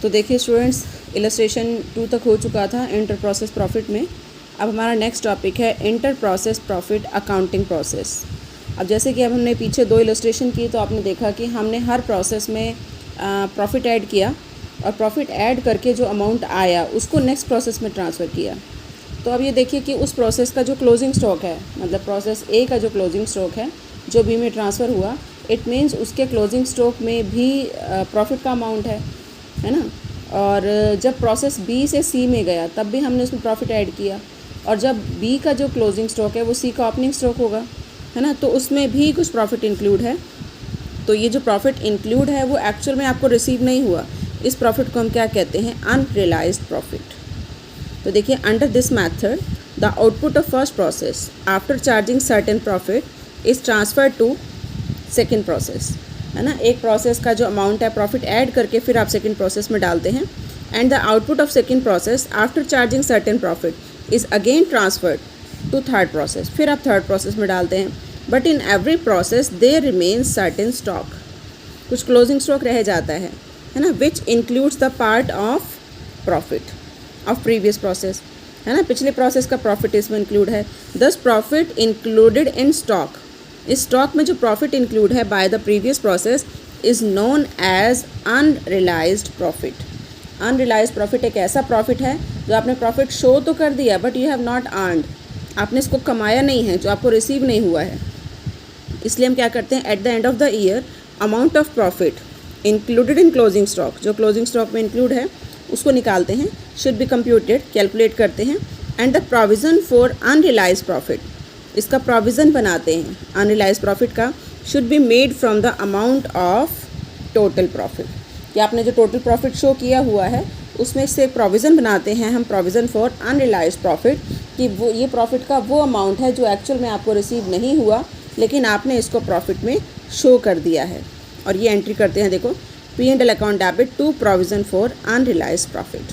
तो देखिए students, illustration 2 तक हो चुका था इंटर प्रोसेस प्रॉफिट में। अब हमारा नेक्स्ट टॉपिक है inter process profit accounting process. अब जैसे कि अब हमने पीछे 2 इलस्ट्रेशन की, तो आपने देखा कि हमने हर प्रोसेस में प्रॉफिट ऐड किया और प्रॉफिट ऐड करके जो अमाउंट आया उसको नेक्स्ट प्रोसेस में ट्रांसफ़र किया। तो अब ये देखिए कि उस प्रोसेस का जो क्लोजिंग स्टॉक है, मतलब प्रोसेस ए का जो क्लोजिंग स्टॉक है जो बी में ट्रांसफ़र हुआ, इट मीन्स उसके क्लोजिंग स्टॉक में भी प्रॉफिट का अमाउंट है ना। और जब प्रोसेस बी से सी में गया तब भी हमने उसमें प्रॉफिट ऐड किया, और जब बी का जो क्लोजिंग स्टॉक है वो सी का ओपनिंग स्टॉक होगा, है ना, तो उसमें भी कुछ प्रॉफिट इंक्लूड है। तो ये जो प्रॉफिट इंक्लूड है वो एक्चुअल में आपको रिसीव नहीं हुआ, इस प्रॉफिट को हम क्या कहते हैं, अनरियलाइज्ड प्रॉफिट। तो देखिए, under this method the output of first process after charging certain profit is transfer to second process, है ना। एक प्रोसेस का जो अमाउंट है प्रॉफिट ऐड करके फिर आप सेकेंड प्रोसेस में डालते हैं, and the output of second process after charging certain profit is again transferred to third process, फिर आप थर्ड प्रोसेस में डालते हैं। But in every process there remains certain stock, कुछ क्लोजिंग स्टॉक रह जाता है ना, which includes the part of profit of previous process, है ना। पिछले प्रोसेस का प्रॉफिट इसमें इंक्लूड है। This profit included in stock, इस स्टॉक में जो प्रॉफिट इंक्लूड है by the previous process is known as unrealised profit. Unrealised profit एक ऐसा प्रॉफिट है जो आपने प्रॉफिट शो तो कर दिया but you have not earned, आपने इसको कमाया नहीं है, जो आपको रिसीव नहीं हुआ है। इसलिए हम क्या करते हैं, at the end of the year amount of profit included in closing stock, जो क्लोजिंग स्टॉक में इंक्लूड है उसको निकालते हैं, शुड बी कंप्यूटेड, कैलकुलेट करते हैं, and the provision for unrealised profit, इसका प्रोविज़न बनाते हैं अनरियलाइज्ड प्रॉफिट का, should be made from the amount of total profit, कि आपने जो टोटल प्रॉफिट शो किया हुआ है उसमें से प्रोविज़न बनाते हैं हम, प्रोविज़न फॉर अनरियलाइज्ड प्रॉफिट, कि वो ये प्रॉफिट का वो अमाउंट है जो एक्चुअल में आपको रिसीव नहीं हुआ लेकिन आपने इसको प्रॉफिट में शो कर दिया है। और ये एंट्री करते हैं, देखो, P&L account debit to provision for unrealised profit,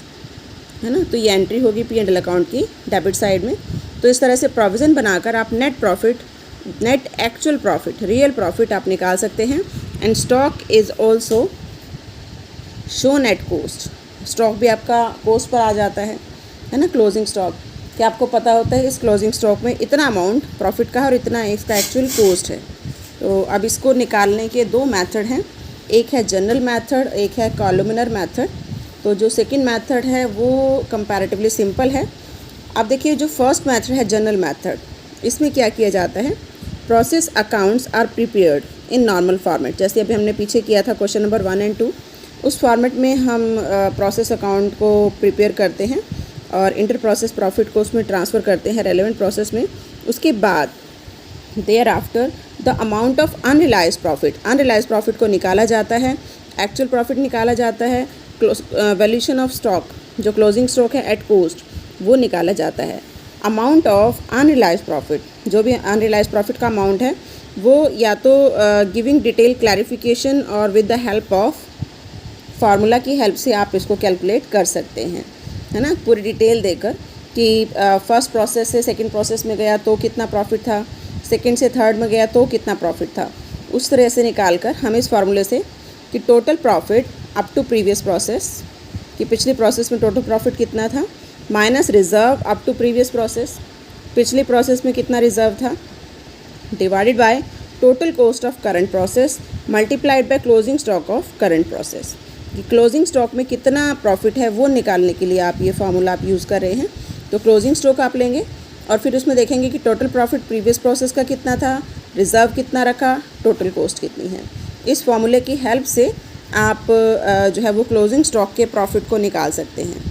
है ना। तो ये एंट्री होगी P&L अकाउंट की डेबिट साइड में। तो इस तरह से प्रोविज़न बनाकर आप net profit, net actual profit, real profit आप निकाल सकते हैं। And stock is also shown at cost, stock भी आपका कोस्ट पर आ जाता है ना। क्लोजिंग स्टॉक, क्या आपको पता होता है इस क्लोजिंग स्टॉक में इतना अमाउंट प्रॉफिट का और इतना इसका एक्चुअल कोस्ट है। तो अब इसको निकालने के 2 मेथड हैं, एक है जनरल मेथड, एक है कॉलमिनर मेथड। तो जो सेकंड मेथड है वो कंपैरेटिवली सिंपल है। अब देखिए, जो फर्स्ट मेथड है जनरल मेथड, इसमें क्या किया जाता है, process accounts are prepared in normal format, जैसे अभी हमने पीछे किया था क्वेश्चन नंबर 1 एंड 2, उस फॉर्मेट में हम प्रोसेस अकाउंट को प्रिपेयर करते हैं और इंटर प्रोसेस प्रॉफिट को उसमें ट्रांसफ़र करते हैं रेलेवेंट प्रोसेस में। उसके बाद there after the amount of unrealised profit, unrealised profit को निकाला जाता है, एक्चुअल प्रॉफिट निकाला जाता है, वैल्यूएशन ऑफ स्टॉक, जो क्लोजिंग स्टॉक है एट कोस्ट, वो निकाला जाता है। अमाउंट ऑफ अनरियलाइज्ड प्रॉफिट, जो भी अनरियलाइज्ड प्रॉफिट का अमाउंट है वो या तो गिविंग डिटेल क्लैरिफिकेशन और with the help of formula की हेल्प से आप इसको कैलकुलेट कर सकते हैं, है ना, पूरी डिटेल देकर कि फर्स्ट प्रोसेस से सेकंड प्रोसेस में गया तो कितना प्रॉफिट था, सेकंड से थर्ड में गया तो कितना प्रॉफिट था, उस तरह से निकाल कर हम इस फार्मूले से कि total profit up to previous process, कि पिछले प्रोसेस में टोटल प्रॉफिट कितना था, minus reserve up to previous process, पिछले प्रोसेस में कितना रिज़र्व था, divided by total cost of current process multiplied by closing stock of current process, कि क्लोजिंग स्टॉक में कितना प्रॉफिट है वो निकालने के लिए आप ये फार्मूला आप यूज़ कर रहे हैं। तो क्लोजिंग स्टॉक आप लेंगे और फिर उसमें देखेंगे कि टोटल प्रॉफिट प्रीवियस प्रोसेस का कितना था, रिज़र्व कितना रखा, टोटल कॉस्ट कितनी है। इस फार्मूले की हेल्प से आप जो है वो क्लोजिंग स्टॉक के प्रॉफिट को निकाल सकते हैं,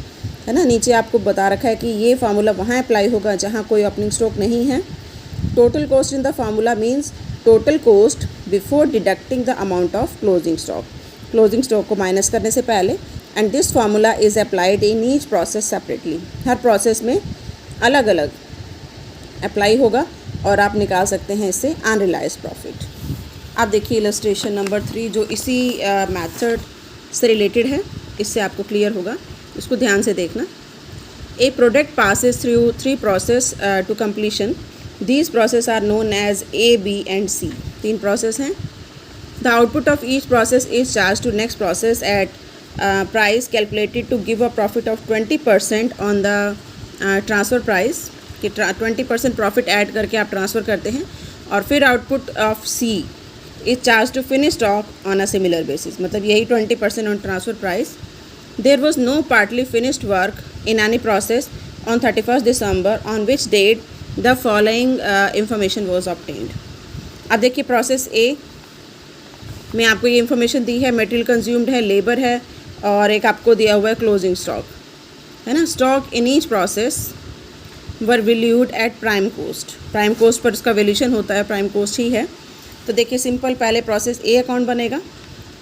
है ना। नीचे आपको बता रखा है कि ये फार्मूला वहाँ अप्लाई होगा जहाँ कोई ओपनिंग स्टॉक नहीं है। Total cost in the formula means total cost before deducting the amount of closing stock, closing stock को माइनस करने से पहले। And this formula is applied in each process separately, her process में अलग अलग apply होगा और आप निकाल सकते हैं इससे अनरियलाइज्ड प्रॉफिट। आप देखिए इलस्ट्रेशन नंबर 3 जो इसी मेथड से रिलेटेड है, इससे आपको क्लियर होगा, इसको ध्यान से देखना। A product passes through 3 process to completion, these process are known as A, B and C, 3 process हैं। The output of each process is charged to next process at price calculated to give a profit of 20% on the transfer price, कि 20% profit add करके आप transfer करते हैं, और फिर output of C is charge to finish stock on a similar basis, मतलब यही 20% on transfer price. There was no partly finished work in any process on 31 December on which date the following information was obtained. अब देखिए process ए में आपको ये information दी है, material consumed है, labour है, और एक आपको दिया हुआ है क्लोजिंग स्टॉक, है ना. Stock in each process were valued at prime cost. Prime cost पर उसका वैल्यूशन होता है, प्राइम कोस्ट ही है. तो देखिए सिंपल, पहले प्रोसेस ए अकाउंट बनेगा.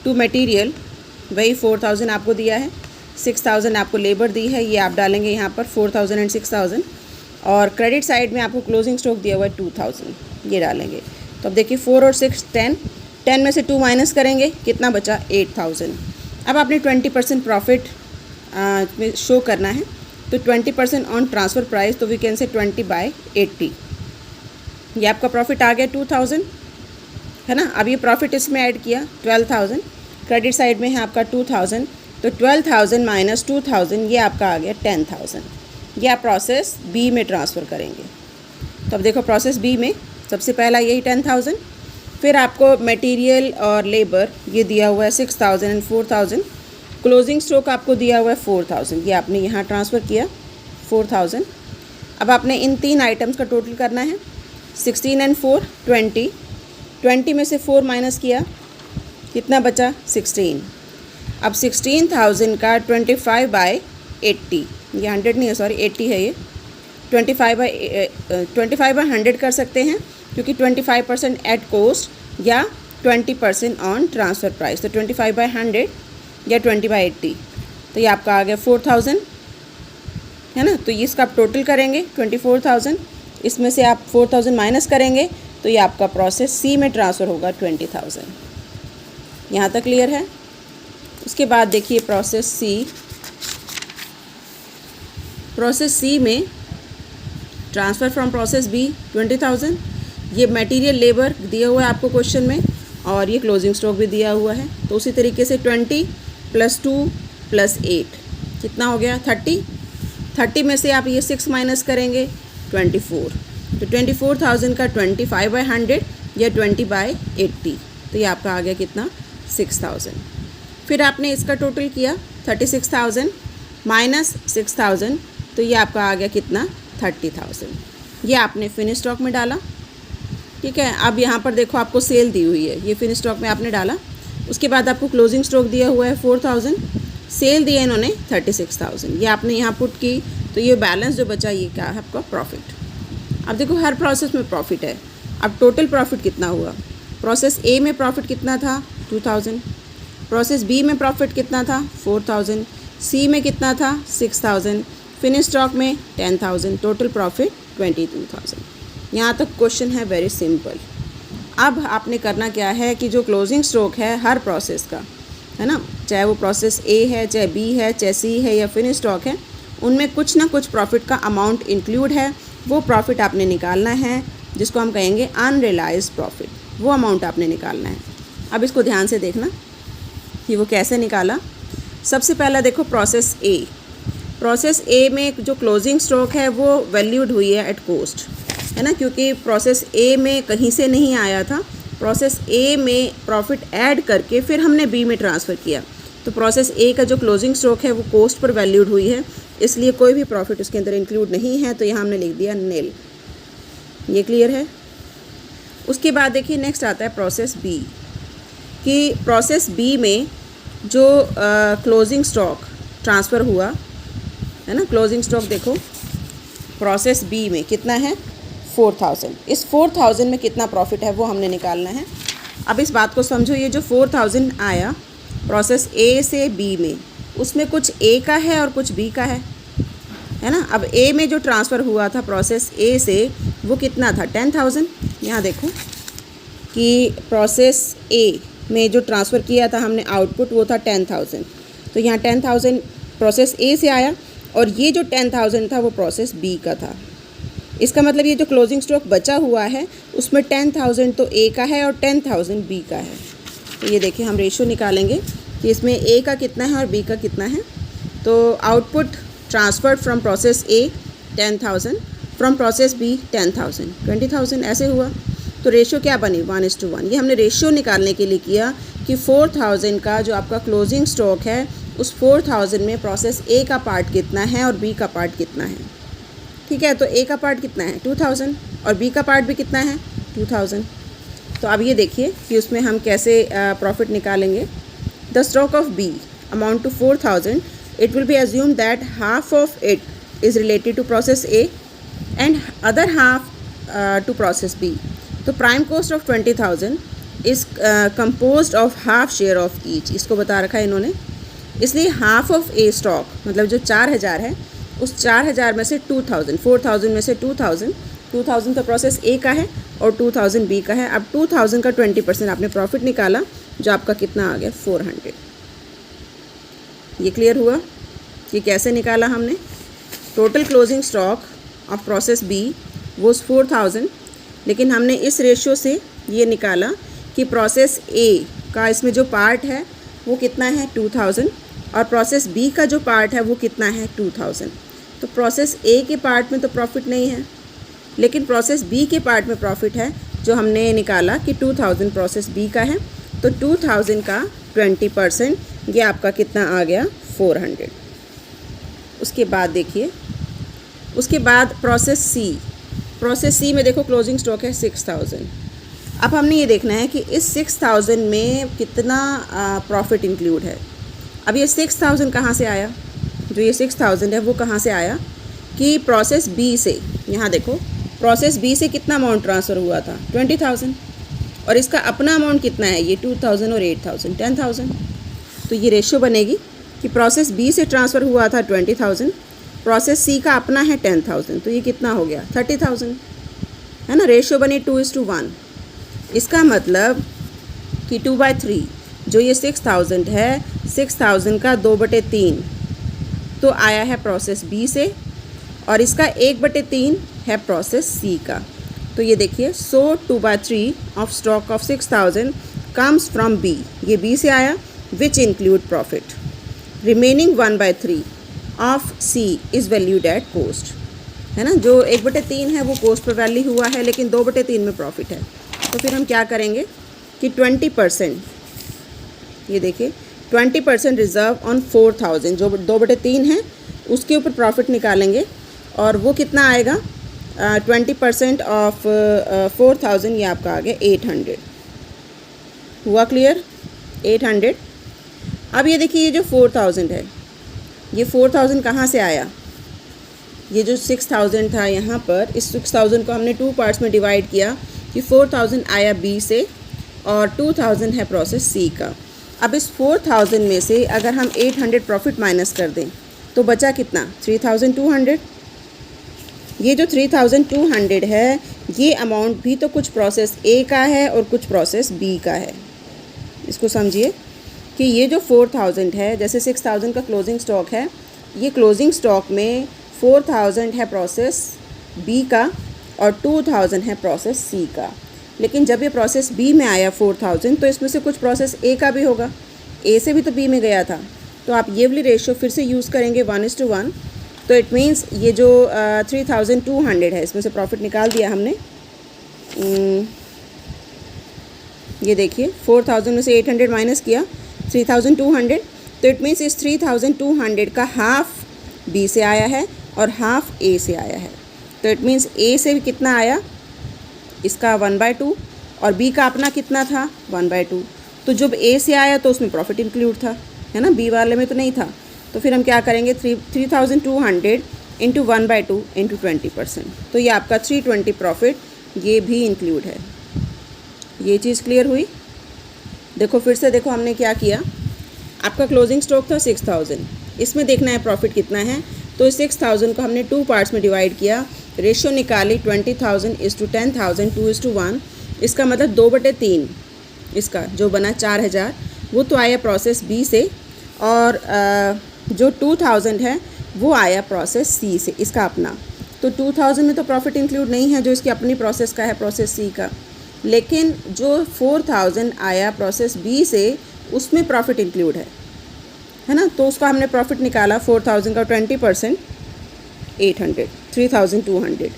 टू मटेरियल वही 4000 आपको दिया है, 6000 आपको लेबर दी है, ये आप डालेंगे यहाँ पर 4000 एंड 6000, और क्रेडिट साइड में आपको क्लोजिंग स्टॉक दिया हुआ है 2000, ये डालेंगे. तो अब देखिए 4 और 6 10 में से 2 माइनस करेंगे, कितना बचा 8000. अब आपने 20% प्रॉफिट में शो करना है, तो 20% ऑन ट्रांसफ़र प्राइस, तो वी कैन से 20/80. ये आपका प्रॉफिट आ गया 2000, है ना. अब ये प्रॉफिट इसमें ऐड किया 12000, क्रेडिट साइड में है आपका 2000, तो 12000 माइनस 2000 ये आपका आ गया 10000. ये आप प्रोसेस बी में ट्रांसफ़र करेंगे. तो अब देखो प्रोसेस बी में सबसे पहला यही 10000, फिर आपको मटेरियल और लेबर ये दिया हुआ है 6000 एंड 4000, क्लोजिंग स्टॉक आपको दिया हुआ है 4000, ये आपने यहाँ ट्रांसफ़र किया 4000. अब आपने इन 3 आइटम्स का टोटल करना है. 16 एंड 4 20 में से 4 माइनस किया, कितना बचा 16. अब 16000 का 25/80, ये 100 नहीं है, सॉरी 80 है, ये 25/100 कर सकते हैं, क्योंकि 25% एट कोस्ट या 20% ऑन ट्रांसफ़र प्राइस, तो 25/100 या 20/80, तो ये आपका आ गया 4000, है ना. तो इसका आप टोटल करेंगे 24000, इसमें से आप 4000 माइनस करेंगे, तो ये आपका प्रोसेस सी में ट्रांसफ़र होगा 20000. यहाँ तक क्लियर है. उसके बाद देखिए प्रोसेस सी में ट्रांसफ़र फ्रॉम प्रोसेस बी 20000. ये मटेरियल लेबर दिया हुआ है आपको क्वेश्चन में, और ये क्लोजिंग स्टॉक भी दिया हुआ है. तो उसी तरीके से 20 + 2 + 8 कितना हो गया 30 में से आप ये 6 माइनस करेंगे 24, तो 24000 का 25/100 या 20/80, तो ये आपका आ गया कितना 6000. फिर आपने इसका टोटल किया 36000 माइनस 6000, तो ये आपका आ गया कितना 30000. ये आपने फिनिश स्टॉक में डाला, ठीक है. अब यहाँ पर देखो आपको सेल दी हुई है, ये फिनिश स्टॉक में आपने डाला. उसके बाद आपको क्लोजिंग स्टॉक दिया हुआ है 4000, सेल दिया इन्होंने 36000, ये आपने यहाँ पुट की, तो ये बैलेंस जो बचा ये क्या है आपका प्रॉफिट. अब देखो हर प्रोसेस में प्रॉफिट है. अब टोटल प्रॉफिट कितना हुआ, प्रोसेस ए में प्रॉफिट कितना था 2000, प्रोसेस बी में प्रॉफिट कितना था 4000, सी में कितना था 6000, फिनिश स्टॉक में 10000, टोटल प्रॉफिट 22000. यहाँ तक क्वेश्चन है वेरी सिंपल. अब आपने करना क्या है कि जो क्लोजिंग स्टॉक है हर प्रोसेस का, है ना, चाहे वो प्रोसेस ए है, चाहे बी है, चाहे सी है या फिनिश स्टॉक है, उनमें कुछ ना कुछ प्रॉफिट का अमाउंट इंक्लूड है. वो प्रॉफिट आपने निकालना है, जिसको हम कहेंगे अनरियलाइज्ड प्रॉफिट, वो अमाउंट आपने निकालना है. अब इसको ध्यान से देखना कि वो कैसे निकाला. सबसे पहला देखो प्रोसेस ए में जो क्लोजिंग स्टॉक है वो वैल्यूड हुई है एट कोस्ट, है ना, क्योंकि प्रोसेस ए में कहीं से नहीं आया था. प्रोसेस ए में प्रॉफिट ऐड करके फिर हमने बी में ट्रांसफ़र किया, तो प्रोसेस ए का जो क्लोजिंग स्टॉक है वो कोस्ट पर वैल्यूड हुई है, इसलिए कोई भी प्रॉफिट उसके अंदर इंक्लूड नहीं है. तो यहाँ हमने लिख दिया नील. ये क्लियर है. उसके बाद देखिए नेक्स्ट आता है प्रोसेस बी, कि प्रोसेस बी में जो क्लोजिंग स्टॉक ट्रांसफ़र हुआ, है ना, क्लोजिंग स्टॉक देखो प्रोसेस बी में कितना है 4000. इस 4000 में कितना प्रॉफिट है वो हमने निकालना है. अब इस बात को समझो, ये जो 4000 आया प्रोसेस ए से बी में, उसमें कुछ ए का है और कुछ बी का है ना. अब ए में जो ट्रांसफ़र हुआ था प्रोसेस ए से वो कितना था 10000. यहाँ देखो कि प्रोसेस ए में जो ट्रांसफ़र किया था हमने आउटपुट वो था 10000, तो यहाँ 10000 प्रोसेस ए से आया, और ये जो 10000 था वो प्रोसेस बी का था. इसका मतलब ये जो क्लोजिंग स्टॉक बचा हुआ है उसमें 10000 तो ए का है और 10000 बी का है. तो ये देखिए हम रेशो निकालेंगे कि इसमें ए का कितना है और बी का कितना है। तो output transferred from process A 10,000, from process B 10,000, 20,000 ऐसे हुआ। तो रेशियो क्या बनी 1:1। ये हमने रेशियो निकालने के लिए किया कि 4,000 का जो आपका क्लोजिंग स्टॉक है उस 4,000 में प्रोसेस ए का पार्ट कितना है और बी का पार्ट कितना है। ठीक है, तो ए का पार्ट कितना है 2,000 और बी का पार्ट भी कितना है 2,000। तो अब ये देखिए कि उसमें हम कैसे प्रॉफिट निकालेंगे। The stock of B amount to 4,000, it will be assume that half of it is related to process A and other half to process B. तो prime cost of 20,000 is composed of half share of each, इसको बता रखा है इन्होंने। इसलिए half of A stock मतलब जो 4,000 है उस 4,000 में से 2,000, 4,000 में से 2,000 तो प्रोसेस ए का है और 2,000 बी का है। अब 2,000 का 20% आपने प्रॉफिट निकाला जो आपका कितना आ गया 400। ये क्लियर हुआ कि कैसे निकाला हमने। Total closing stock of process B वो 4,000, लेकिन हमने इस रेशियो से ये निकाला कि प्रोसेस ए का इसमें जो पार्ट है वो कितना है 2,000 और प्रोसेस बी का जो पार्ट है वो कितना है 2,000। तो प्रोसेस ए के पार्ट में तो प्रॉफिट नहीं है, लेकिन प्रोसेस बी के पार्ट में प्रॉफिट है जो हमने निकाला कि 2,000 प्रोसेस बी का है। तो 2,000 का 20% ये आपका कितना आ गया 400। उसके बाद देखिए, उसके बाद प्रोसेस सी में देखो क्लोजिंग स्टॉक है 6,000। अब हमने ये देखना है कि इस 6,000 में कितना प्रॉफिट इंक्लूड है। अब ये 6,000 कहाँ से आया, जो ये 6,000 है वो कहाँ से आया कि प्रोसेस बी से, यहाँ देखो प्रोसेस बी से कितना अमाउंट ट्रांसफ़र हुआ था 20,000 और इसका अपना अमाउंट कितना है ये 2,000 और 8,000 10,000। तो ये रेशियो बनेगी कि प्रोसेस बी से ट्रांसफ़र हुआ था 20,000, प्रोसेस सी का अपना है 10,000, तो ये कितना हो गया 30,000, है ना। रेशियो बनी 2:1। इसका मतलब कि 2/3 जो ये 6,000 है, 6,000 का 2/3 तो आया है प्रोसेस बी से और इसका 1/3 है प्रोसेस सी का। तो ये देखिए, so 2/3 of stock of 6,000 comes from B, ये बी से आया, which include profit. Remaining 1/3 of C is valued at cost, है ना। जो 1/3 है वो कोस्ट पर वैल्यू हुआ है, लेकिन 2/3 में प्रॉफिट है। तो फिर हम क्या करेंगे कि 20%, ये देखिए 20% रिज़र्व ऑन 4,000, जो 2/3 है उसके ऊपर प्रॉफिट निकालेंगे और वो कितना आएगा 20% ऑफ 4,000, ये आपका आ गया 800। हुआ क्लियर 800। अब ये देखिए, ये जो 4,000 है ये 4,000 कहाँ से आया। ये जो 6,000 था यहाँ पर, इस 6,000 को हमने 2 पार्ट्स में डिवाइड किया कि 4,000 आया बी से और 2,000 है प्रोसेस सी का। अब इस 4,000 में से अगर हम 800 प्रॉफिट माइनस कर दें तो बचा कितना 3,200। ये जो 3,200 है ये अमाउंट भी तो कुछ प्रोसेस ए का है और कुछ प्रोसेस बी का है। इसको समझिए कि ये जो 4,000 है, जैसे 6,000 का क्लोजिंग स्टॉक है, ये क्लोजिंग स्टॉक में 4,000 है प्रोसेस बी का और 2,000 है प्रोसेस सी का। लेकिन जब ये प्रोसेस बी में आया 4,000 तो इसमें से कुछ प्रोसेस ए का भी होगा, ए से भी तो बी में गया था। तो आप ये वाली रेशियो फिर से यूज़ करेंगे 1:1। तो इट मीन्स ये जो 3,200 है इसमें से प्रॉफिट निकाल दिया हमने। ये देखिए 4,000 में से 800 माइनस किया 3,200, तो इट मीन्स इस 3,200 का हाफ बी से आया है और हाफ ए से आया है। तो इट मीन्स ए से भी कितना आया, इसका 1/2 और बी का अपना कितना था 1/2। तो जब ए से आया तो उसमें प्रॉफिट इंक्लूड था, है ना, बी वाले में तो नहीं था। तो फिर हम क्या करेंगे 3,200 इंटू 1/2 इंटू 20%, तो ये आपका 320 प्रॉफिट ये भी इंक्लूड है। ये चीज़ क्लियर हुई। देखो फिर से देखो हमने क्या किया, आपका क्लोजिंग स्टॉक था 6,000, इसमें देखना है प्रॉफिट कितना है। तो 6,000 को हमने 2 पार्ट्स में डिवाइड किया, रेशियो निकाली 20,000 इज़ टू 10,000 2:1। इसका मतलब 2/3 इसका जो बना 4,000 वो तो आया प्रोसेस बी से और जो 2,000 है वो आया प्रोसेस सी से, इसका अपना। तो 2,000 में तो प्रॉफिट इंक्लूड नहीं है जो इसकी अपनी प्रोसेस का है प्रोसेस सी का, लेकिन जो 4,000 आया प्रोसेस बी से उसमें प्रॉफिट इंक्लूड है ना। तो उसका हमने प्रॉफिट निकाला 4000 का 20% 800 3200।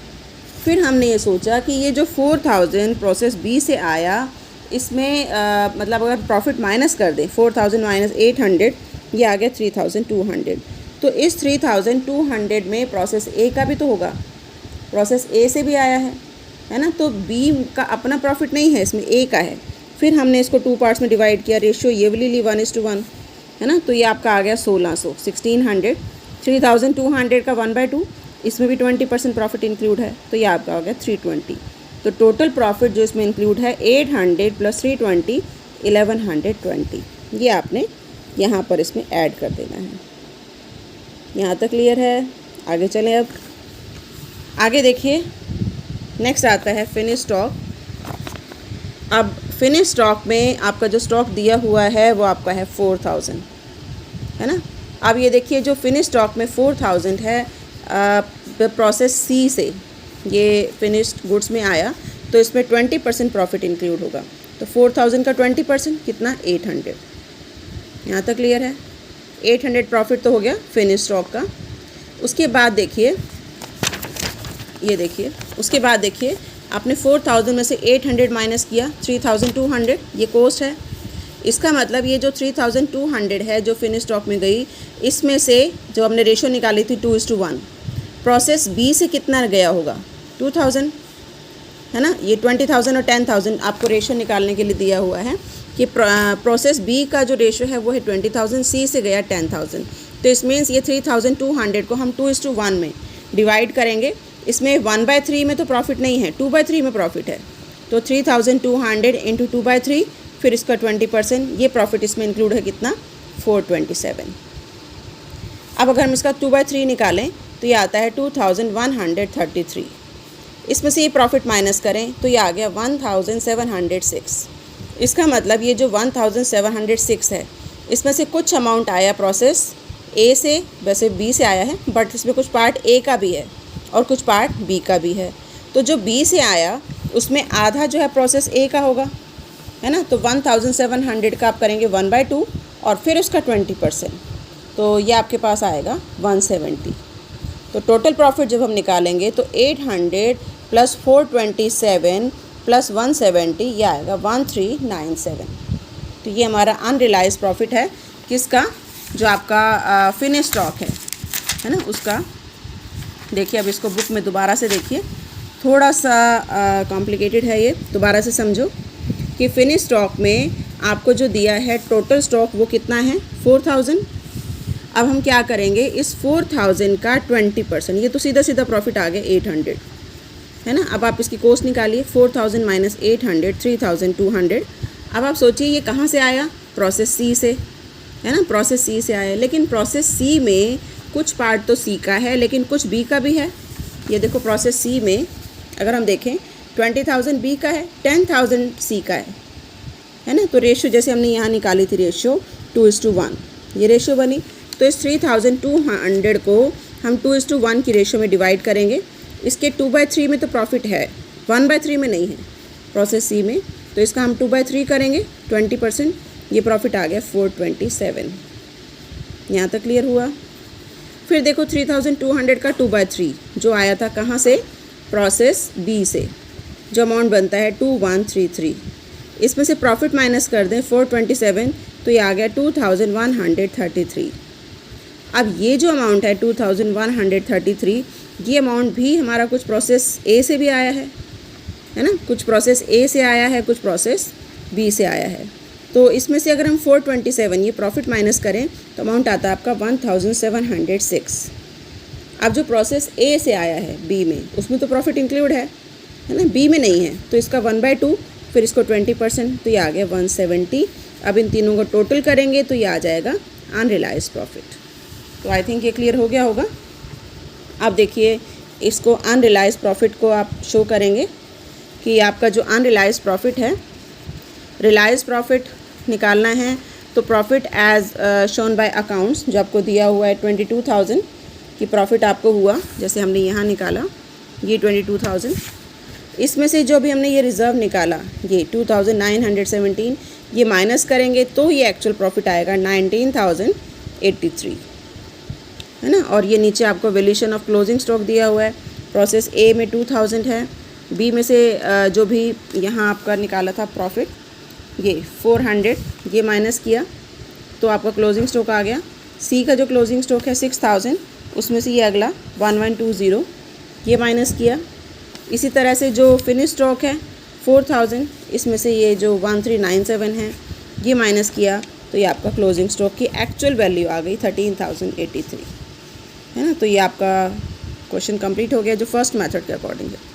फिर हमने ये सोचा कि ये जो 4000 प्रोसेस बी से आया इसमें मतलब अगर प्रॉफिट माइनस कर दें 4000 माइनस 800 ये आ गया 3200। तो इस 3200 में प्रोसेस ए का भी तो होगा, प्रोसेस ए से भी आया है ना। तो बी का अपना प्रॉफिट नहीं है, इसमें ए का है। फिर हमने इसको 2 पार्ट्स में डिवाइड किया, रेशियो ये वाली ली 1:1 है ना। तो ये आपका आ गया 1600 1600 3200 का 1/2, इसमें भी 20% प्रॉफिट इंक्लूड है, तो ये आपका हो गया 320। तो टोटल प्रॉफिट जो इसमें इंक्लूड है 800 प्लस 320 1120। ये आपने यहाँ पर इसमें ऐड कर देना है। यहाँ तक क्लियर है? आगे चलें। अब आगे देखिए, नेक्स्ट आता है फिनिश स्टॉक। अब फिनिश स्टॉक में आपका जो स्टॉक दिया हुआ है वो आपका है 4000 है ना। अब ये देखिए जो फिनिश स्टॉक में 4000 है प्रोसेस सी से ये फिनिश्ड गुड्स में आया, तो इसमें 20% प्रॉफिट इंक्लूड होगा। तो 4000 का 20% कितना 800। यहाँ तक क्लियर है? 800 प्रॉफिट तो हो गया फिनिश स्टॉक का। उसके बाद देखिए, ये देखिए उसके बाद देखिए आपने 4000 में से 800 माइनस किया 3200, ये कॉस्ट है। इसका मतलब ये जो 3200 है जो फिनिश स्टॉक में गई, इसमें से जो हमने रेशो निकाली थी 2:1, प्रोसेस बी से कितना गया होगा 2000 है ना। ये 20000 और 10000 आपको रेशो निकालने के लिए दिया हुआ है कि प्रोसेस बी का जो रेशो है वो है 20000, सी से गया 10000। तो इस मीन्स ये 3200 को हम 2:1 में डिवाइड करेंगे। इसमें 1/3 में तो प्रॉफिट नहीं है, 2/3 में प्रॉफिट है। तो 3200 इंटू 2/3, फिर इसका 20%, ये प्रॉफिट इसमें इंक्लूड है कितना 427। अब अगर हम इसका 2/3 निकालें तो ये आता है 2133। इसमें से ये प्रॉफिट माइनस करें तो ये आ गया 1706। इसका मतलब ये जो 1706 है इसमें से कुछ अमाउंट आया प्रोसेस ए से, वैसे बी से आया है बट इसमें कुछ पार्ट ए का भी है और कुछ पार्ट बी का भी है। तो जो बी से आया उसमें आधा जो है प्रोसेस ए का होगा है ना। तो 1700 का आप करेंगे 1/2 और फिर उसका 20%, तो ये आपके पास आएगा 170। तो टोटल प्रॉफिट जब हम निकालेंगे तो 800 प्लस 427 प्लस 170, ये आएगा 1397। तो ये हमारा अनरियलाइज प्रॉफिट है किसका, जो आपका फिनिश स्टॉक है ना, उसका। देखिए अब इसको बुक में दोबारा से देखिए, थोड़ा सा कॉम्प्लिकेटेड है ये, दोबारा से समझो कि फिनिश स्टॉक में आपको जो दिया है टोटल स्टॉक वो कितना है 4000। अब हम क्या करेंगे, इस 4000 का 20%, ये तो सीधा सीधा प्रॉफिट आ गया 800 है ना। अब आप इसकी कॉस्ट निकालिए, 4000 माइनस 800 3200। अब आप सोचिए ये कहाँ से आया, प्रोसेस सी से है ना, प्रोसेस सी से आया। लेकिन प्रोसेस सी में कुछ पार्ट तो सी का है लेकिन कुछ बी का भी है। ये देखो प्रोसेस सी में अगर हम देखें 20,000 बी का है, 10,000 सी का है ना। तो रेशियो जैसे हमने यहाँ निकाली थी रेशियो 2:1, ये रेशियो बनी। तो इस 3200 को हम 2:1 की रेशियो में डिवाइड करेंगे। इसके 2/3 में तो प्रॉफिट है, 1/3 में नहीं है प्रोसेस सी में। तो इसका हम 2/3 करेंगे 20%, ये प्रॉफिट आ गया 427। यहाँ तक क्लियर हुआ? फिर देखो 3200 का 2/3 जो आया था कहाँ से, प्रोसेस बी से, जो अमाउंट बनता है 2133। इसमें से प्रॉफिट माइनस कर दें 427, तो ये आ गया 2133। अब ये जो अमाउंट है 2133, ये अमाउंट भी हमारा कुछ प्रोसेस ए से भी आया है ना, कुछ प्रोसेस ए से आया है, कुछ प्रोसेस बी से आया है। तो इसमें से अगर हम 427 ये प्रॉफिट माइनस करें तो अमाउंट आता है आपका 1706। अब जो प्रोसेस ए से आया है बी में, उसमें तो प्रॉफिट इंक्लूड है ना, बी में नहीं है। तो इसका 1/2, फिर इसको 20%, तो ये आ गया 170। अब इन तीनों को टोटल करेंगे तो ये आ जाएगा अनरियलाइज्ड प्रॉफिट। तो आई थिंक ये क्लियर हो गया होगा। अब देखिए इसको अनरियलाइज्ड प्रॉफिट को आप शो करेंगे कि आपका जो अनरियलाइज्ड प्रॉफिट है, रियलाइज्ड प्रॉफिट निकालना है तो profit as shown by accounts जो आपको दिया हुआ है 22,000 की प्रॉफिट आपको हुआ, जैसे हमने यहाँ निकाला ये 22,000। इसमें से जो भी हमने ये रिज़र्व निकाला, ये 2917, ये माइनस करेंगे तो ये एक्चुअल प्रॉफिट आएगा 19,083, है ना। और ये नीचे आपको वैल्यूएशन ऑफ क्लोजिंग स्टॉक दिया हुआ है। प्रोसेस ए में 2000 है, बी में से जो भी यहाँ आपका निकाला था प्रॉफिट, ये 400, ये माइनस किया तो आपका क्लोजिंग स्टॉक आ गया। सी का जो क्लोजिंग स्टॉक है 6000, उसमें से ये अगला 1120, ये माइनस किया। इसी तरह से जो फिनिश स्टॉक है 4000, इसमें से ये जो 1397 है ये माइनस किया तो ये आपका क्लोजिंग स्टॉक की एक्चुअल वैल्यू आ गई 13,083, है ना। तो ये आपका क्वेश्चन कंप्लीट हो गया जो फर्स्ट मेथड के अकॉर्डिंग है।